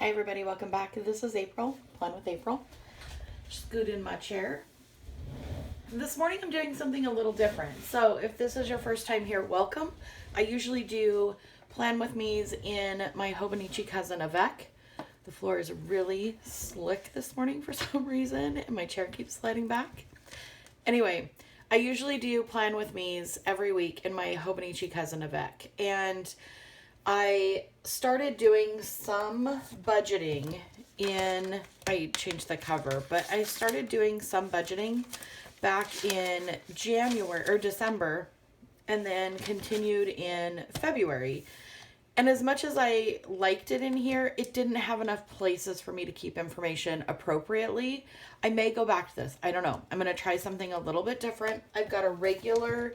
Hi everybody, welcome back. This is April, Plan with April. Scoot in my chair. This morning I'm doing something a little different. So if this is your first time here, welcome. I usually do Plan with Me's in my Hobonichi cousin Avec. The floor is really slick this morning for some reason and my chair keeps sliding back. Anyway, I usually do Plan with Me's every week in my Hobonichi cousin Avec. And I started doing some budgeting I changed the cover, but I started doing some budgeting back in January or December and then continued in February. And as much as I liked it in here, it didn't have enough places for me to keep information appropriately. I may go back to this. I don't know. I'm going to try something a little bit different. I've got a regular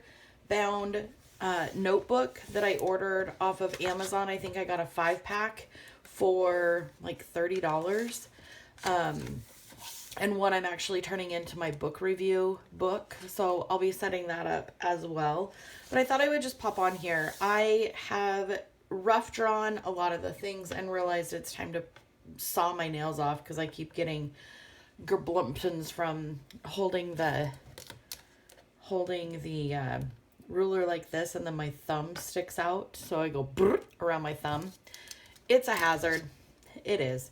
bound notebook that I ordered off of Amazon. I think I got a 5-pack for like $30. And one I'm actually turning into my book review book. So I'll be setting that up as well. But I thought I would just pop on here. I have rough drawn a lot of the things and realized it's time to saw my nails off because I keep getting gerblumptons from holding the ruler like this, and then my thumb sticks out, so I go around my thumb. It's a hazard. It is.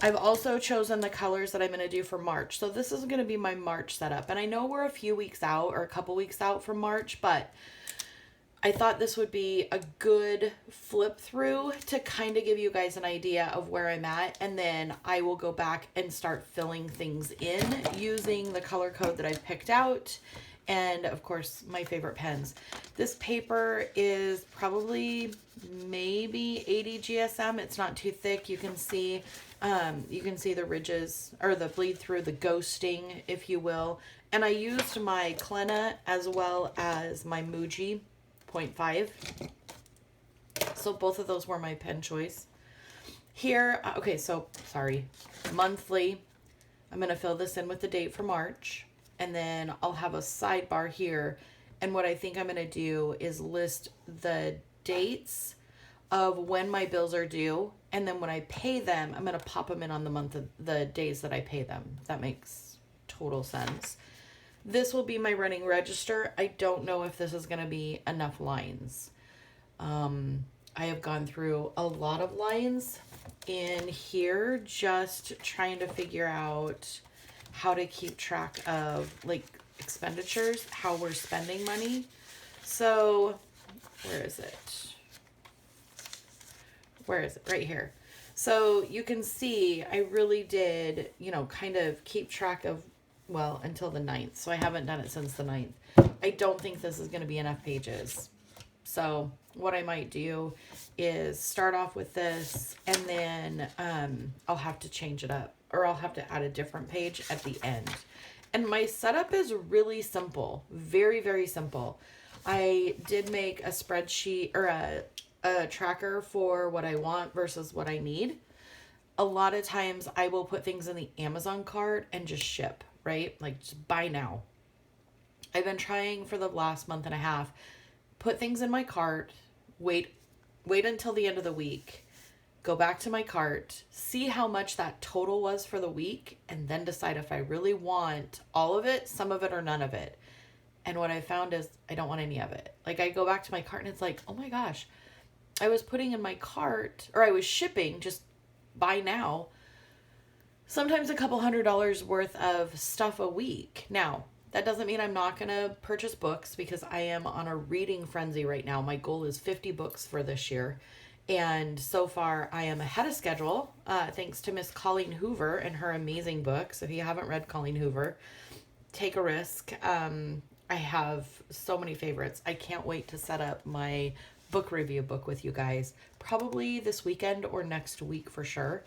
I've also chosen the colors that I'm going to do for March. So this is going to be my March setup. And I know we're a few weeks out or a couple weeks out from March, but I thought this would be a good flip through to kind of give you guys an idea of where I'm at. And then I will go back and start filling things in using the color code that I've picked out. And of course, my favorite pens. This paper is probably maybe 80 GSM. It's not too thick. You can see the ridges or the bleed through, the ghosting, if you will. And I used my Klenna as well as my Muji 0.5. So both of those were my pen choice. Here, okay, so sorry, monthly. I'm going to fill this in with the date for March. And then I'll have a sidebar here. And what I think I'm going to do is list the dates of when my bills are due. And then when I pay them, I'm going to pop them in on the month of the days that I pay them. That makes total sense. This will be my running register. I don't know if this is going to be enough lines. I have gone through a lot of lines in here just trying to figure out how to keep track of like expenditures, how we're spending money. So where is it? Right here. So you can see I really did, kind of keep track of, well, until the 9th. So I haven't done it since the 9th. I don't think this is going to be enough pages. So what I might do is start off with this and then I'll have to change it up. Or I'll have to add a different page at the end. And my setup is really simple. Very, very simple. I did make a spreadsheet or a tracker for what I want versus what I need. A lot of times I will put things in the Amazon cart and just ship, right? Like just buy now. I've been trying for the last month and a half, put things in my cart, wait until the end of the week, go back to my cart, see how much that total was for the week, and then decide if I really want all of it, some of it, or none of it. And what I found is I don't want any of it. Like I go back to my cart and it's like, oh my gosh, I was putting in my cart, or I was shipping, just buy now, sometimes a couple $100 worth of stuff a week. Now, that doesn't mean I'm not going to purchase books because I am on a reading frenzy right now. My goal is 50 books for this year. And so far, I am ahead of schedule, thanks to Miss Colleen Hoover and her amazing books. If you haven't read Colleen Hoover, take a risk. I have so many favorites. I can't wait to set up my book review book with you guys. Probably this weekend or next week for sure.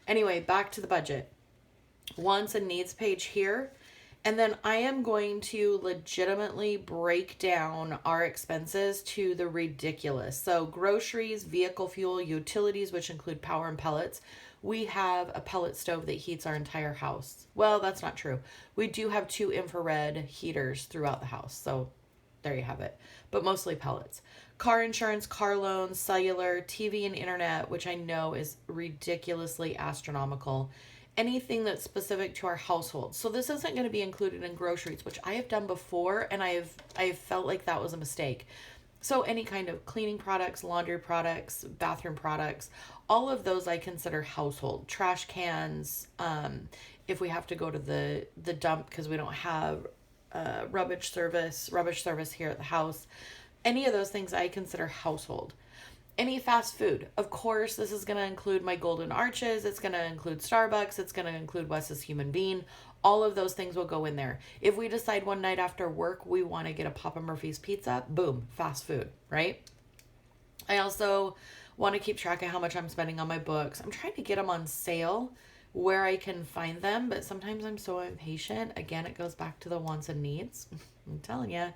Anyway, back to the budget. Wants and needs page here. And then I am going to legitimately break down our expenses to the ridiculous. So groceries, vehicle fuel, utilities, which include power and pellets. We have a pellet stove that heats our entire house. Well, that's not true. We do have 2 infrared heaters throughout the house. So there you have it. But mostly pellets. Car insurance, car loans, cellular, TV and internet, which I know is ridiculously astronomical. Anything that's specific to our household. So this isn't going to be included in groceries, which I have done before, and I've felt like that was a mistake. So any kind of cleaning products, laundry products, bathroom products, all of those I consider household. Trash cans, if we have to go to the dump because we don't have rubbish service here at the house. Any of those things I consider household. Any fast food. Of course, this is going to include my Golden Arches. It's going to include Starbucks. It's going to include Wes's Human Bean. All of those things will go in there. If we decide one night after work we want to get a Papa Murphy's pizza, boom, fast food, right? I also want to keep track of how much I'm spending on my books. I'm trying to get them on sale where I can find them, but sometimes I'm so impatient. Again, it goes back to the wants and needs. I'm telling you.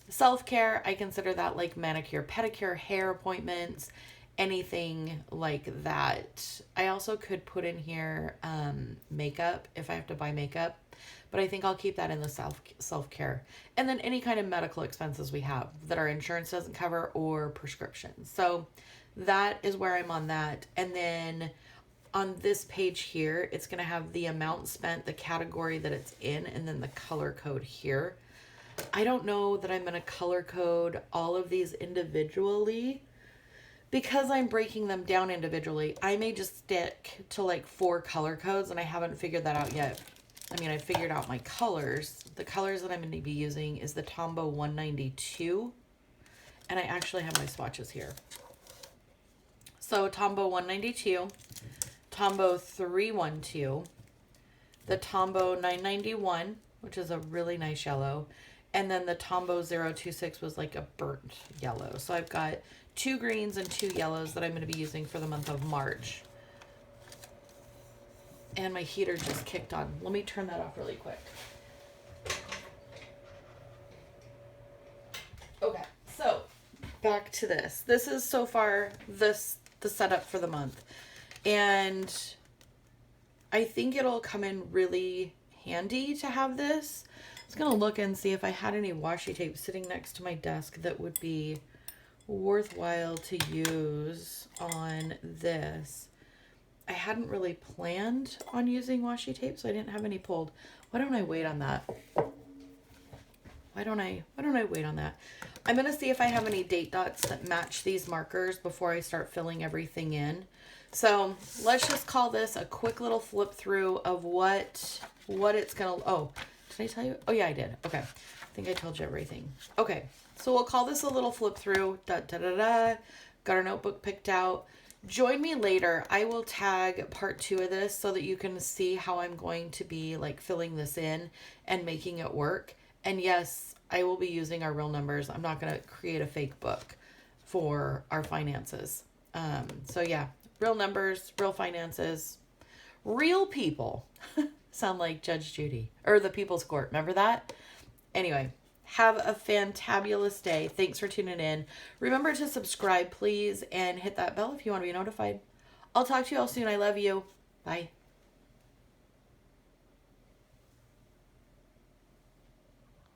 Self-care, I consider that like manicure, pedicure, hair appointments, anything like that. I also could put in here makeup if I have to buy makeup, but I think I'll keep that in the self-care. And then any kind of medical expenses we have that our insurance doesn't cover or prescriptions. So that is where I'm on that. And then on this page here, it's going to have the amount spent, the category that it's in, and then the color code here. I don't know that I'm going to color code all of these individually because I'm breaking them down individually. I may just stick to like 4 color codes, and I haven't figured that out yet. I mean, I figured out my colors. The colors that I'm going to be using is the Tombow 192, and I actually have my swatches here. So Tombow 192, Tombow 312, the Tombow 991, which is a really nice yellow, and then the Tombow 026 was like a burnt yellow. So I've got 2 greens and 2 yellows that I'm going to be using for the month of March. And my heater just kicked on. Let me turn that off really quick. Okay, so back to this. This is so far the setup for the month. And I think it'll come in really handy to have this. I was going to look and see if I had any washi tape sitting next to my desk that would be worthwhile to use on this. I hadn't really planned on using washi tape, so I didn't have any pulled. Why don't I wait on that? Why don't I wait on that? I'm going to see if I have any date dots that match these markers before I start filling everything in. So let's just call this a quick little flip through of what it's going to, oh, did I tell you? Oh yeah, I did. Okay. I think I told you everything. Okay. So we'll call this a little flip through. Got our notebook picked out. Join me later. I will tag part 2 of this so that you can see how I'm going to be like filling this in and making it work. And yes, I will be using our real numbers. I'm not going to create a fake book for our finances. So yeah, real numbers, real finances, real people. Sound like Judge Judy or the People's Court. Remember that? Anyway, have a fantabulous day. Thanks for tuning in. Remember to subscribe, please, and hit that bell if you want to be notified. I'll talk to you all soon. I love you. Bye.